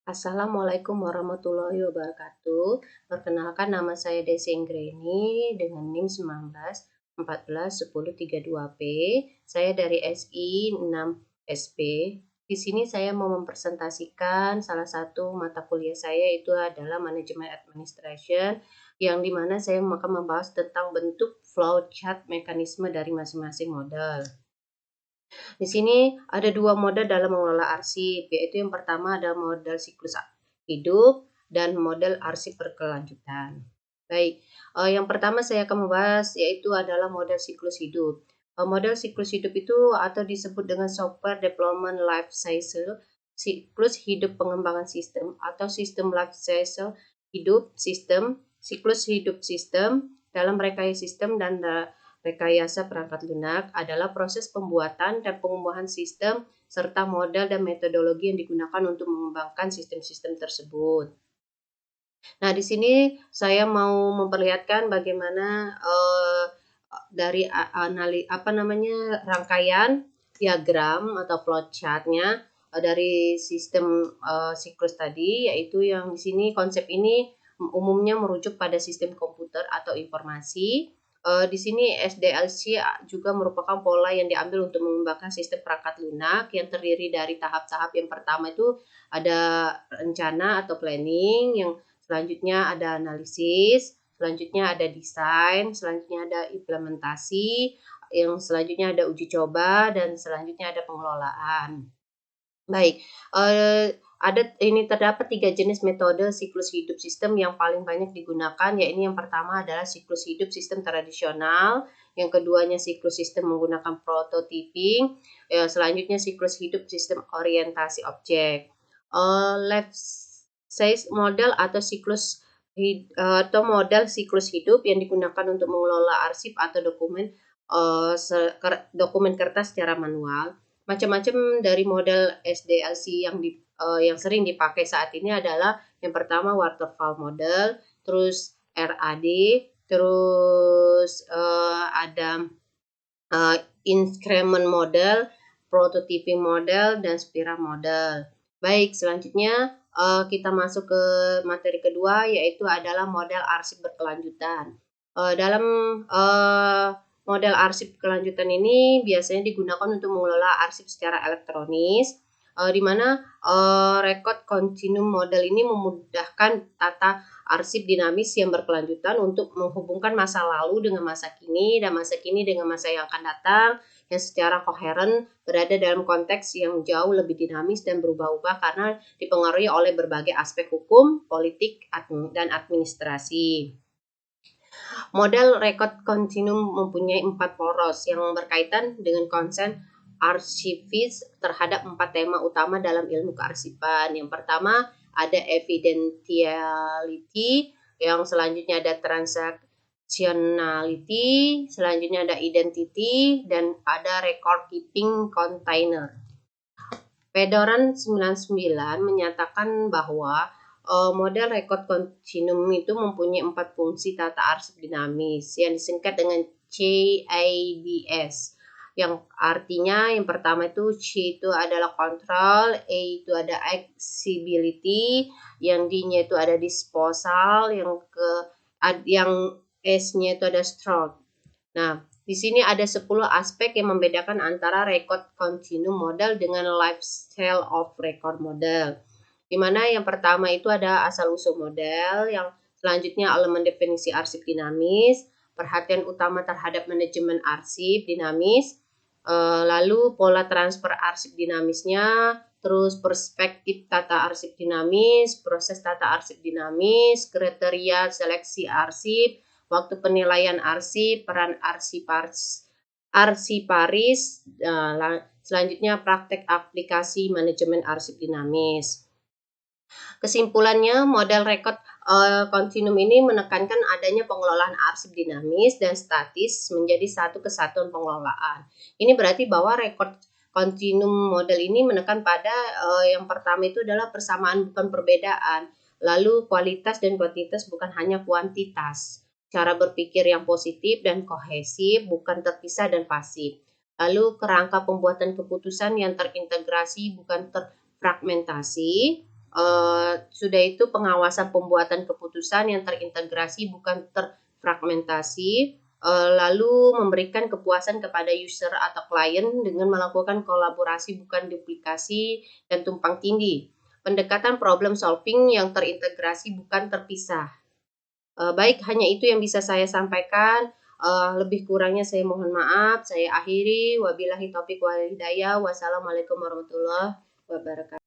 Assalamualaikum warahmatullahi wabarakatuh. Perkenalkan nama saya Desi Inggreni dengan NIM 19 14 10 32P. Saya dari SI 6 SP. Di sini saya mau mempresentasikan salah satu mata kuliah saya itu adalah Manajemen Administration yang dimana saya akan membahas tentang bentuk flowchart mekanisme dari masing-masing model. Di sini ada dua mode dalam mengelola arsip, yaitu yang pertama ada model siklus hidup dan model arsip berkelanjutan. Baik, yang pertama saya akan membahas yaitu adalah model siklus hidup. Model siklus hidup itu atau disebut dengan software development life cycle, siklus hidup pengembangan sistem atau sistem life cycle hidup sistem, siklus hidup sistem dalam rekayasa sistem dan rekayasa perangkat lunak adalah proses pembuatan dan pengubahan sistem serta model dan metodologi yang digunakan untuk mengembangkan sistem-sistem tersebut. Nah, di sini saya mau memperlihatkan bagaimana dari rangkaian diagram atau flowchart-nya dari sistem siklus tadi, yaitu yang di sini konsep ini umumnya merujuk pada sistem komputer atau informasi. Di sini SDLC juga merupakan pola yang diambil untuk mengembangkan sistem perangkat lunak yang terdiri dari tahap-tahap. Yang pertama itu ada rencana atau planning, yang selanjutnya ada analisis, selanjutnya ada desain, selanjutnya ada implementasi, yang selanjutnya ada uji coba, dan selanjutnya ada pengelolaan. Baik, terdapat 3 jenis metode siklus hidup sistem yang paling banyak digunakan, yaitu yang pertama adalah siklus hidup sistem tradisional, yang keduanya siklus sistem menggunakan prototyping, selanjutnya siklus hidup sistem orientasi objek. Life size model atau model siklus hidup yang digunakan untuk mengelola arsip atau dokumen kertas secara manual. Macam-macam dari model SDLC yang sering dipakai saat ini adalah yang pertama waterfall model, terus RAD, terus ada increment model, prototyping model, dan spiral model. Baik, selanjutnya kita masuk ke materi kedua, yaitu adalah model arsip berkelanjutan. Dalam model arsip kelanjutan ini biasanya digunakan untuk mengelola arsip secara elektronis, di mana record continuum model ini memudahkan tata arsip dinamis yang berkelanjutan untuk menghubungkan masa lalu dengan masa kini dan masa kini dengan masa yang akan datang yang secara koheren berada dalam konteks yang jauh lebih dinamis dan berubah-ubah karena dipengaruhi oleh berbagai aspek hukum, politik, dan administrasi. Model record continuum mempunyai 4 poros yang berkaitan dengan konsen arsivis terhadap 4 tema utama dalam ilmu kearsipan. Yang pertama ada evidentiality, yang selanjutnya ada transactionality, selanjutnya ada identity, dan ada record keeping container. Fedoran 99 menyatakan bahwa model record continuum itu mempunyai 4 fungsi tata arsip dinamis yang disingkat dengan CADS, yang artinya yang pertama itu C itu adalah control, A itu ada accessibility, yang D-nya itu ada disposal, yang S-nya itu ada stroke. Nah, di sini ada 10 aspek yang membedakan antara record continuum model dengan lifestyle of record model. Di mana yang pertama itu ada asal-usul model, yang selanjutnya elemen definisi arsip dinamis, perhatian utama terhadap manajemen arsip dinamis, lalu pola transfer arsip dinamisnya, terus perspektif tata arsip dinamis, proses tata arsip dinamis, kriteria seleksi arsip, waktu penilaian arsip, peran arsiparis, selanjutnya praktek aplikasi manajemen arsip dinamis. Kesimpulannya, model record continuum ini menekankan adanya pengelolaan arsip dinamis dan statis menjadi satu kesatuan pengelolaan. Ini berarti bahwa record continuum model ini menekan pada yang pertama itu adalah persamaan bukan perbedaan, lalu kualitas dan kuantitas bukan hanya kuantitas, cara berpikir yang positif dan kohesif bukan terpisah dan pasif, lalu kerangka pembuatan keputusan yang terintegrasi bukan terfragmentasi, Sudah itu pengawasan pembuatan keputusan yang terintegrasi bukan terfragmentasi, lalu memberikan kepuasan kepada user atau klien dengan melakukan kolaborasi bukan duplikasi dan tumpang tindih. Pendekatan problem solving yang terintegrasi bukan terpisah. Baik, hanya itu yang bisa saya sampaikan. Lebih kurangnya saya mohon maaf. Saya akhiri. Wabillahi taufiq wal hidayah. Wassalamualaikum warahmatullahi wabarakatuh.